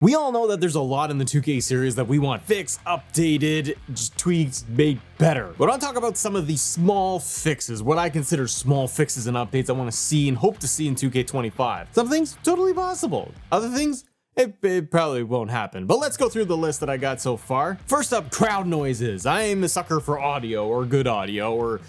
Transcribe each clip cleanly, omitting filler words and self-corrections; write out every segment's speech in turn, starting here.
We all know that there's a lot in the 2K series that we want fixed, updated, just tweaked, made better. But I'll talk about some of these small fixes, what I consider small fixes and updates I want to see and hope to see in 2K25. Some things, totally possible. Other things, it probably won't happen. But let's go through the list that I got so far. First up, crowd noises. I am a sucker for audio, or good audio, or,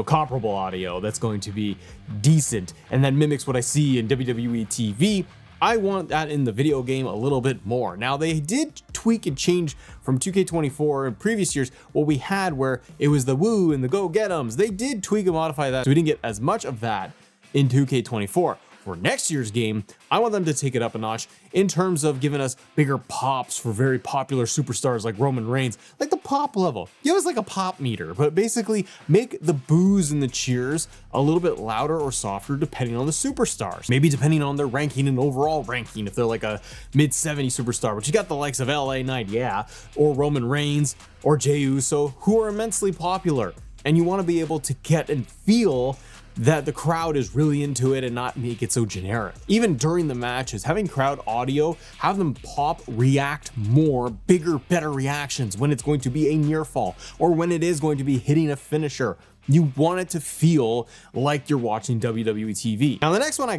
comparable audio that's going to be decent and that mimics what I see in WWE TV. I want that in the video game a little bit more. Now, they did tweak and change from 2K24 in previous years what we had where it was the woo and the go get 'ems. They did tweak and modify that, so we didn't get as much of that in 2K24. For next year's game, I want them to take it up a notch in terms of giving us bigger pops for very popular superstars like Roman Reigns, like the pop level. Give us like a pop meter, but basically make the boos and the cheers a little bit louder or softer depending on the superstars. Maybe depending on their ranking and overall ranking. If they're like a mid-70 superstar, but you got the likes of LA Knight, yeah, or Roman Reigns or Jey Uso, who are immensely popular. And you want to be able to get and feel that the crowd is really into it and not make it so generic. Even during the matches, having crowd audio, have them pop, react more, bigger, better reactions when it's going to be a near fall or when it is going to be hitting a finisher. You want it to feel like you're watching WWE TV. Now, the next one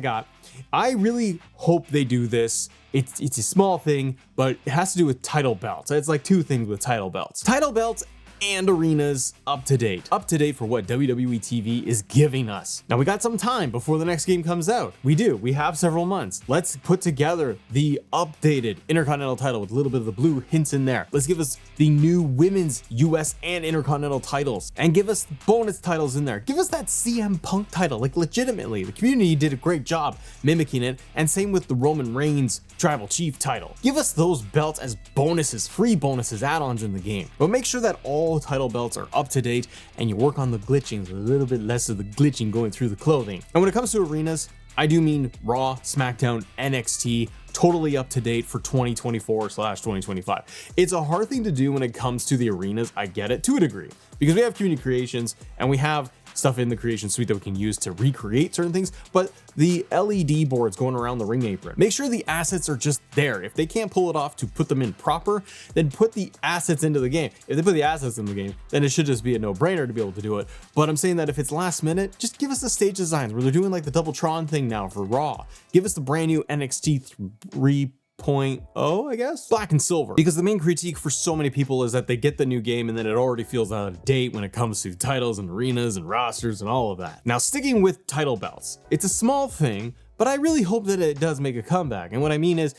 I really hope they do this. It's a small thing, but it has to do with title belts. It's like two things with title belts. Title belts and arenas up to date for what WWE TV is giving us. Now, we got some time before the next game comes out. We have several months. Let's put together the updated Intercontinental title with a little bit of the blue hints in there. Let's give us the new women's US and Intercontinental titles and give us bonus titles in there. Give us that CM Punk title, like legitimately. The community did a great job mimicking it, and same with the Roman Reigns Tribal Chief title. Give us those belts as bonuses, free bonuses, add-ons in the game. But make sure that all title belts are up to date and you work on the glitching, a little bit less of the glitching going through the clothing. And when it comes to arenas, I do mean Raw, SmackDown, NXT, totally up to date for 2024/2025. It's a hard thing to do when it comes to the arenas. I get it to a degree because we have community creations and we have stuff in the creation suite that we can use to recreate certain things, but the LED boards going around the ring apron, make sure the assets are just there. If they can't pull it off to put them in proper, then put the assets into the game. If they put the assets in the game, then it should just be a no-brainer to be able to do it. But I'm saying that if it's last minute, just give us the stage designs where they're doing like the double Tron thing now for Raw. Give us the brand new NXT 3.0, I guess, black and silver, because the main critique for so many people is that they get the new game and then it already feels out of date when it comes to titles and arenas and rosters and all of that. Now, sticking with title belts, it's a small thing, but I really hope that it does make a comeback. And what I mean is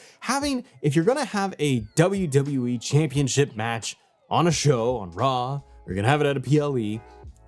if you're gonna have a WWE championship match on a show on Raw, or you're gonna have it at a PLE,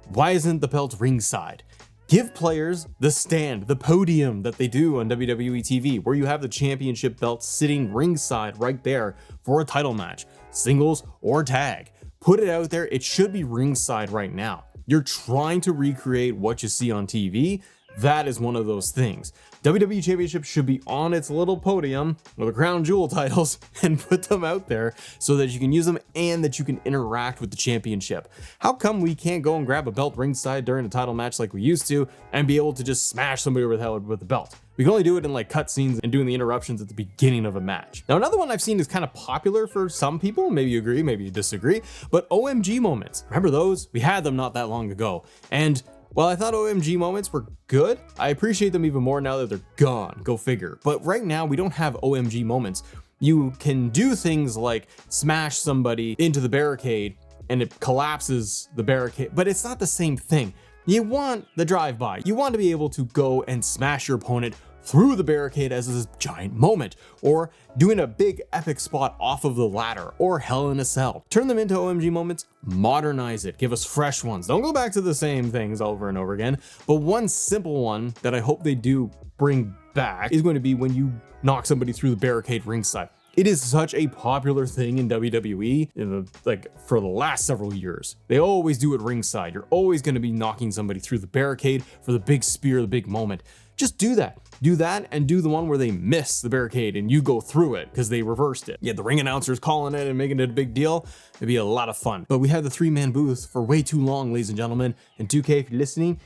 why isn't the belt ringside? Give players the stand, the podium that they do on WWE TV, where you have the championship belt sitting ringside right there for a title match, singles or tag. Put it out there. It should be ringside right now. You're trying to recreate what you see on TV. That is one of those things. WWE Championship should be on its little podium with the crown jewel titles and put them out there so that you can use them and that you can interact with the championship. How come we can't go and grab a belt ringside during a title match like we used to and be able to just smash somebody over the head with the belt? We can only do it in like cutscenes and doing the interruptions at the beginning of a match. Now, another one I've seen is kind of popular for some people. Maybe you agree, maybe you disagree, but OMG moments. Remember those? We had them not that long ago. And while I thought OMG moments were good, I appreciate them even more now that they're gone. Go figure. But right now, we don't have OMG moments. You can do things like smash somebody into the barricade and it collapses the barricade, but it's not the same thing. You want the drive-by. You want to be able to go and smash your opponent through the barricade as this giant moment, or doing a big epic spot off of the ladder, or Hell in a Cell. Turn them into OMG moments, modernize it, give us fresh ones. Don't go back to the same things over and over again, but one simple one that I hope they do bring back is going to be when you knock somebody through the barricade ringside. It is such a popular thing in WWE for the last several years. They always do it ringside. You're always going to be knocking somebody through the barricade for the big spear, the big moment. Just do that. Do that and do the one where they miss the barricade and you go through it because they reversed it. Yeah, the ring announcers calling it and making it a big deal. It'd be a lot of fun. But we had the 3-man booth for way too long, ladies and gentlemen. And 2K, if you're listening,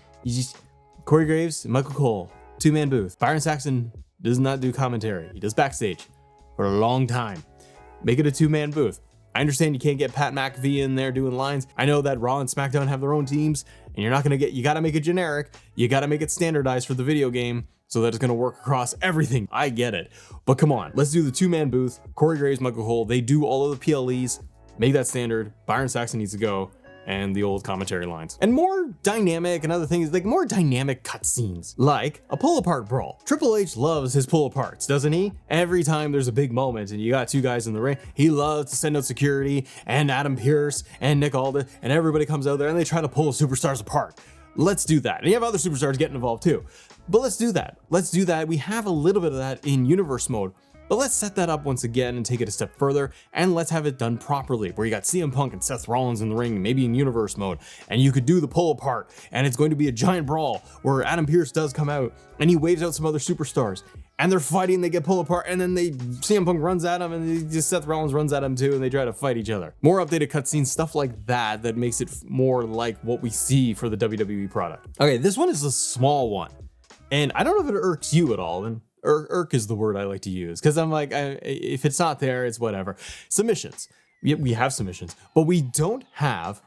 Corey Graves and Michael Cole, 2-man booth. Byron Saxton does not do commentary. He does backstage. for a long time. Make it a two-man booth. I understand you can't get Pat McAfee in there doing lines. I know that Raw and SmackDown have their own teams, and you're not gonna you gotta make it generic. You gotta make it standardized for the video game so that it's gonna work across everything. I get it, but come on, let's do the two-man booth. Corey Graves, Michael Cole, they do all of the PLEs, make that standard. Byron Saxton needs to go, and the old commentary lines. And more dynamic and other things, like more dynamic cutscenes, like a pull-apart brawl. Triple H loves his pull-aparts, doesn't he? Every time there's a big moment and you got two guys in the ring, he loves to send out security and Adam Pearce and Nick Aldis, and everybody comes out there and they try to pull superstars apart. Let's do that. And you have other superstars getting involved too. But let's do that. Let's do that. We have a little bit of that in universe mode. But let's set that up once again and take it a step further, and let's have it done properly, where you got CM Punk and Seth Rollins in the ring, maybe in universe mode, and you could do the pull apart, and it's going to be a giant brawl where Adam Pearce does come out and he waves out some other superstars, and they're fighting, they get pulled apart, and then CM Punk runs at him, and Seth Rollins runs at him too, and they try to fight each other. More updated cutscenes, stuff like that makes it more like what we see for the WWE product. Okay, this one is a small one, and I don't know if it irks you at all, and irk is the word I like to use, because I'm like, if it's not there, it's whatever. Submissions. We have submissions, but we don't have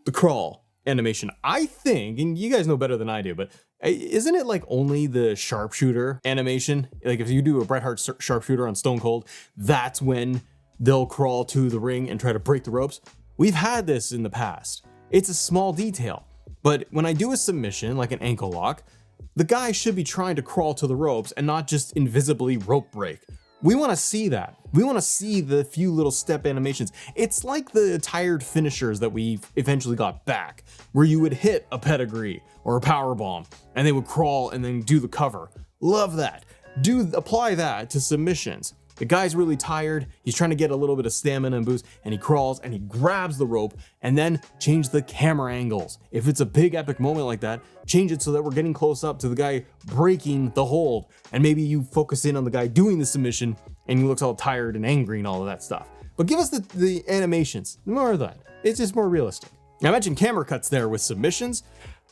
the crawl animation. I think, and you guys know better than I do, but isn't it like only the sharpshooter animation? Like if you do a Bret Hart sharpshooter on Stone Cold, that's when they'll crawl to the ring and try to break the ropes. We've had this in the past. It's a small detail, but when I do a submission, like an ankle lock, the guy should be trying to crawl to the ropes and not just invisibly rope break. We want to see that. We want to see the few little step animations. It's like the tired finishers that we eventually got back, where you would hit a pedigree or a power bomb and they would crawl and then do the cover. Love that. Apply that to submissions. The guy's really tired, he's trying to get a little bit of stamina and boost, and he crawls and he grabs the rope, and then change the camera angles. If it's a big epic moment like that, change it so that we're getting close up to the guy breaking the hold, and maybe you focus in on the guy doing the submission and he looks all tired and angry and all of that stuff. But give us the animations, more of that. It's just more realistic. I mentioned camera cuts there with submissions.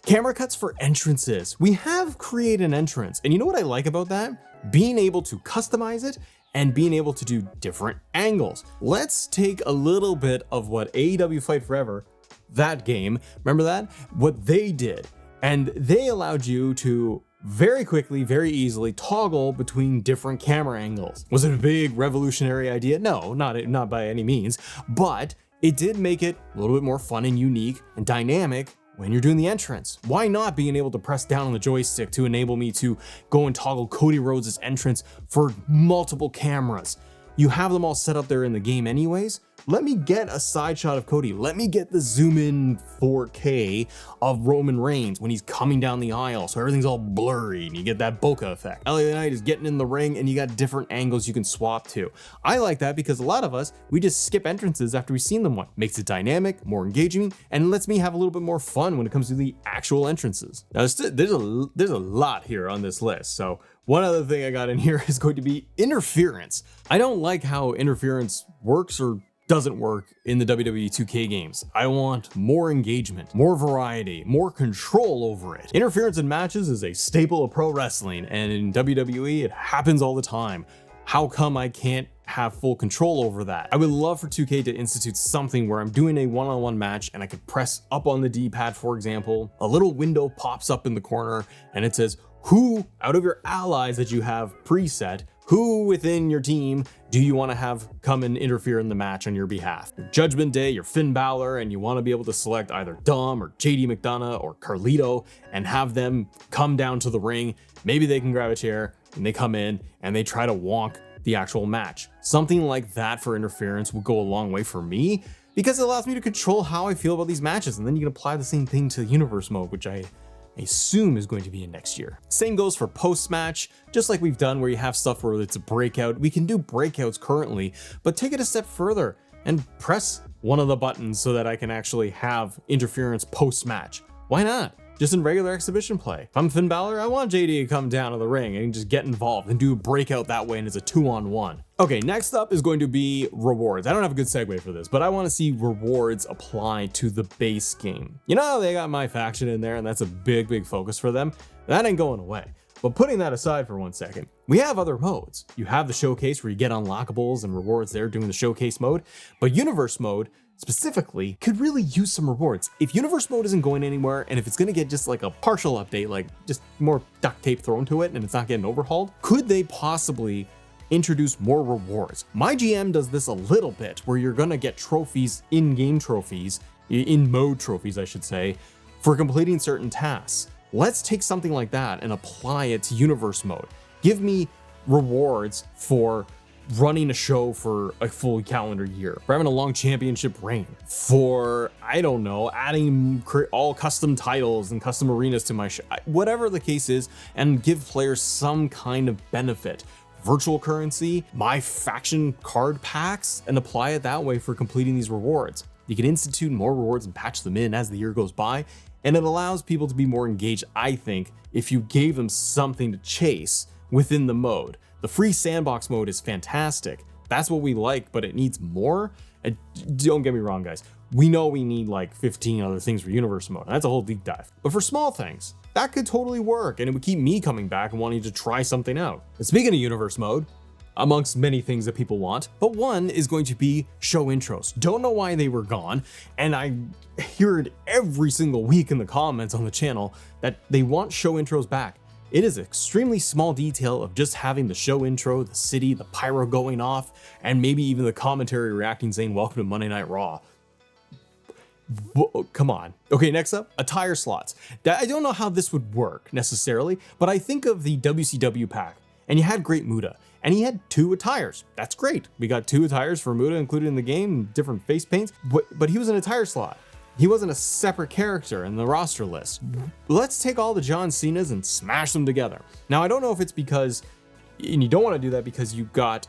Camera cuts for entrances. We have created an entrance, and you know what I like about that? Being able to customize it and being able to do different angles. Let's take a little bit of what AEW Fight Forever, that game, remember that? What they did, and they allowed you to very quickly, very easily toggle between different camera angles. Was it a big revolutionary idea? No, not by any means, but it did make it a little bit more fun and unique and dynamic when you're doing the entrance. Why not being able to press down on the joystick to enable me to go and toggle Cody Rhodes' entrance for multiple cameras? You have them all set up there in the game anyways. Let me get a side shot of Cody. Let me get the zoom in 4K of Roman Reigns when he's coming down the aisle, so everything's all blurry and you get that bokeh effect. LA Knight is getting in the ring and you got different angles you can swap to. I like that because a lot of us, we just skip entrances after we've seen them one. Makes it dynamic, more engaging, and lets me have a little bit more fun when it comes to the actual entrances. Now there's a lot here on this list, so one other thing I got in here is going to be interference. I don't like how interference works or doesn't work in the WWE 2K games. I want more engagement, more variety, more control over it. Interference in matches is a staple of pro wrestling, and in WWE, it happens all the time. How come I can't have full control over that? I would love for 2K to institute something where I'm doing a one-on-one match and I could press up on the D-pad, for example, a little window pops up in the corner and it says, who out of your allies that you have preset, who within your team do you want to have come and interfere in the match on your behalf? Your Judgment Day, your Finn Balor, and you want to be able to select either Dom or JD McDonough or Carlito and have them come down to the ring. Maybe they can grab a chair and they come in and they try to wonk the actual match. Something like that for interference would go a long way for me because it allows me to control how I feel about these matches, and then you can apply the same thing to universe mode, which I assume is going to be in next year. Same goes for post-match, just like we've done where you have stuff where it's a breakout. We can do breakouts currently, but take it a step further and press one of the buttons so that I can actually have interference post-match. Why not? Just in regular exhibition play. If I'm Finn Balor, I want JD to come down to the ring and just get involved and do a breakout that way, and it's a 2-on-1. Okay, next up is going to be rewards. I don't have a good segue for this, but I want to see rewards apply to the base game. You know, they got MyFaction in there, and that's a big focus for them. That ain't going away. But putting that aside for one second, We have other modes. You have the showcase where you get unlockables and rewards there doing the showcase mode, but universe mode specifically could really use some rewards. If universe mode isn't going anywhere, and if it's gonna get just like a partial update, like just more duct tape thrown to it and it's not getting overhauled, could they possibly introduce more rewards? MyGM does this a little bit, where you're gonna get trophies, in-game trophies, in-mode trophies I should say, for completing certain tasks. Let's take something like that and apply it to universe mode. Give me rewards for running a show for a full calendar year, for having a long championship reign, for, I don't know, adding all custom titles and custom arenas to my show, whatever the case is, and give players some kind of benefit. Virtual currency, MyFaction card packs, and apply it that way for completing these rewards. You can institute more rewards and patch them in as the year goes by, and it allows people to be more engaged, I think, if you gave them something to chase within the mode. The free sandbox mode is fantastic. That's what we like, but it needs more. And don't get me wrong, guys. We know we need like 15 other things for universe mode. That's a whole deep dive. But for small things, that could totally work, and it would keep me coming back and wanting to try something out. And speaking of universe mode, amongst many things that people want, but one is going to be show intros. Don't know why they were gone, and I hear it every single week in the comments on the channel that they want show intros back. It is an extremely small detail of just having the show intro, the city, the pyro going off, and maybe even the commentary reacting saying, "Welcome to Monday Night Raw." Come on. Okay, next up, attire slots. I don't know how this would work necessarily, but I think of the WCW pack, and you had Great Muta, and he had 2 attires. That's great. We got 2 attires for Muta included in the game, different face paints, but he was an attire slot. He wasn't a separate character in the roster list. Let's take all the John Cenas and smash them together. Now, I don't know if it's because, and you don't want to do that because you got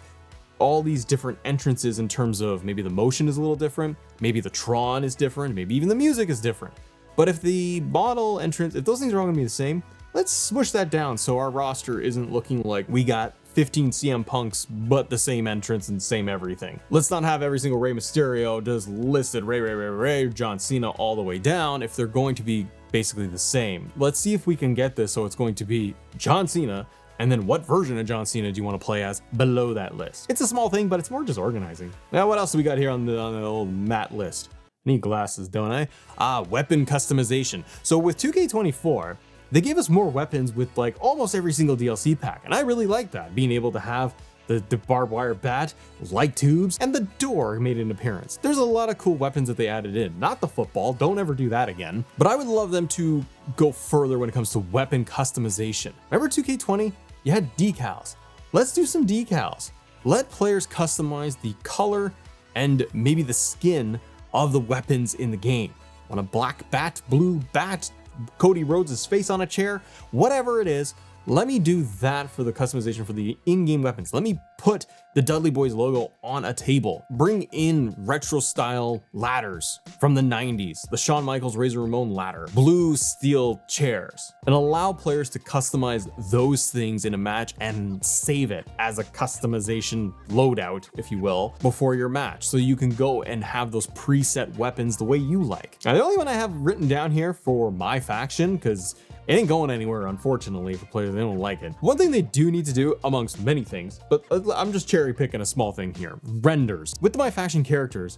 all these different entrances in terms of maybe the motion is a little different, maybe the Tron is different, maybe even the music is different. But if the model entrance, if those things are all gonna be the same, let's smush that down so our roster isn't looking like we got 15 CM Punks, but the same entrance and same everything. Let's not have every single Rey Mysterio just listed Ray, John Cena all the way down if they're going to be basically the same. Let's see if we can get this so it's going to be John Cena, and then what version of John Cena do you want to play as below that list? It's a small thing, but it's more just organizing. Now, what else do we got here on the old Matt list? I need glasses, don't I? Weapon customization. So with 2K24, they gave us more weapons with like almost every single DLC pack, and I really like that. Being able to have the barbed wire bat, light tubes, and the door made an appearance. There's a lot of cool weapons that they added in. Not the football, don't ever do that again. But I would love them to go further when it comes to weapon customization. Remember 2K20? You had decals. Let's do some decals. Let players customize the color and maybe the skin of the weapons in the game. Want a black bat, blue bat, Cody Rhodes' face on a chair, whatever it is, let me do that for the customization for the in-game weapons. Let me put the Dudley Boyz logo on a table. Bring in retro style ladders from the 90s, the Shawn Michaels Razor Ramon ladder, blue steel chairs, and allow players to customize those things in a match and save it as a customization loadout, if you will, before your match. So you can go and have those preset weapons the way you like. Now, the only one I have written down here for MyFaction, because it ain't going anywhere, unfortunately, for players they don't like it. One thing they do need to do, amongst many things, but I'm just cherry picking a small thing here, renders. With the MyFaction characters,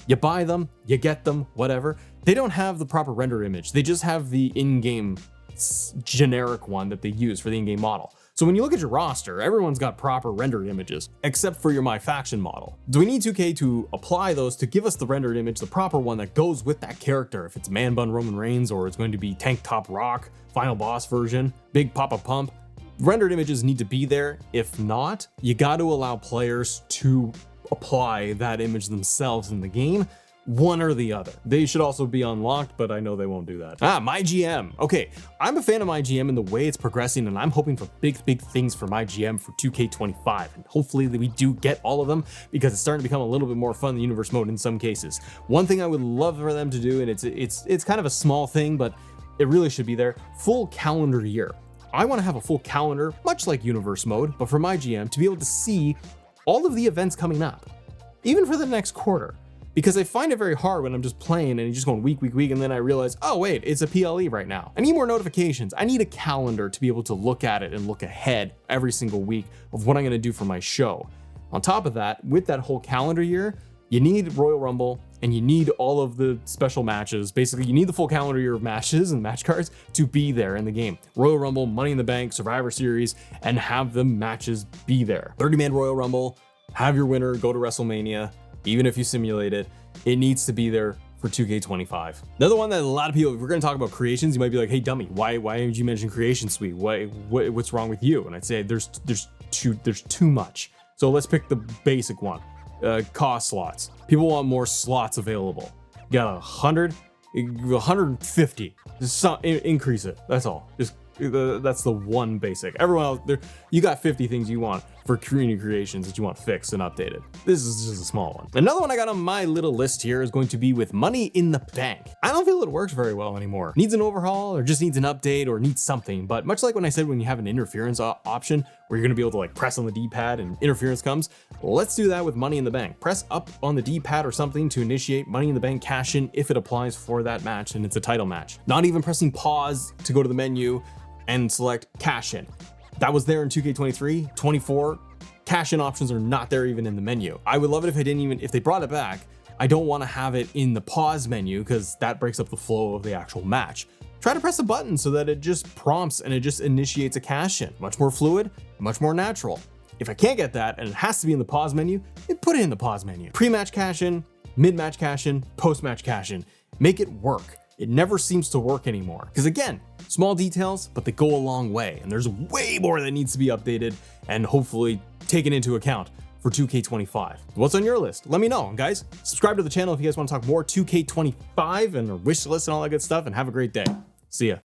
you buy them, you get them, whatever. They don't have the proper render image. They just have the in-game generic one that they use for the in-game model. So when you look at your roster, everyone's got proper rendered images, except for your MyFaction model. Do we need 2K to apply those to give us the rendered image, the proper one that goes with that character? If it's Man Bun Roman Reigns, or it's going to be Tank Top Rock, Final Boss version, Big Papa Pump, rendered images need to be there. If not, you got to allow players to apply that image themselves in the game. One or the other. They should also be unlocked, but I know they won't do that. MyGM. Okay, I'm a fan of MyGM and the way it's progressing, and I'm hoping for big things for MyGM for 2K25. And hopefully we do get all of them, because it's starting to become a little bit more fun than universe mode in some cases. One thing I would love for them to do, and it's kind of a small thing, but it really should be there, full calendar year. I want to have a full calendar, much like universe mode, but for MyGM to be able to see all of the events coming up, even for the next quarter. because I find it very hard when I'm just playing and you're just going week, and then I realize, oh wait, it's a PLE right now. I need more notifications. I need a calendar to be able to look at it and look ahead every single week of what I'm gonna do for my show. On top of that, with that whole calendar year, you need Royal Rumble and you need all of the special matches. Basically, you need the full calendar year of matches and match cards to be there in the game. Royal Rumble, Money in the Bank, Survivor Series, and have the matches be there. 30-man Royal Rumble, have your winner go to WrestleMania, even if you simulate it, it needs to be there for 2K25. Another one that a lot of people, if we're gonna talk about creations, you might be like, hey dummy, why did you mention Creation Suite? What's wrong with you? And I'd say there's too much. So let's pick the basic one. Cost slots. People want more slots available. You got 100, 150. Just increase it. That's all. Just that's the one basic. Everyone else there, you got 50 things you want for community creations that you want fixed and updated. This is just a small one. Another one I got on my little list here is going to be with Money in the Bank. I don't feel it works very well anymore. Needs an overhaul or just needs an update or needs something. But much like when I said when you have an interference option where you're gonna be able to like press on the D-pad and interference comes, let's do that with Money in the Bank. Press up on the D-pad or something to initiate Money in the Bank cash in if it applies for that match and it's a title match. Not even pressing pause to go to the menu and select cash in. That was there in 2K23, 24. Cash in options are not there even in the menu. I would love it if they brought it back. I don't want to have it in the pause menu because that breaks up the flow of the actual match. Try to press a button so that it just prompts and it just initiates a cash in. Much more fluid, much more natural. If I can't get that and it has to be in the pause menu, then put it in the pause menu. Pre-match cash in, mid-match cash in, post-match cash in. Make it work. It never seems to work anymore. Because again, small details, but they go a long way. And there's way more that needs to be updated and hopefully taken into account for 2K25. What's on your list? Let me know. And guys, subscribe to the channel if you guys want to talk more 2K25 and a wish list and all that good stuff, and have a great day. See ya.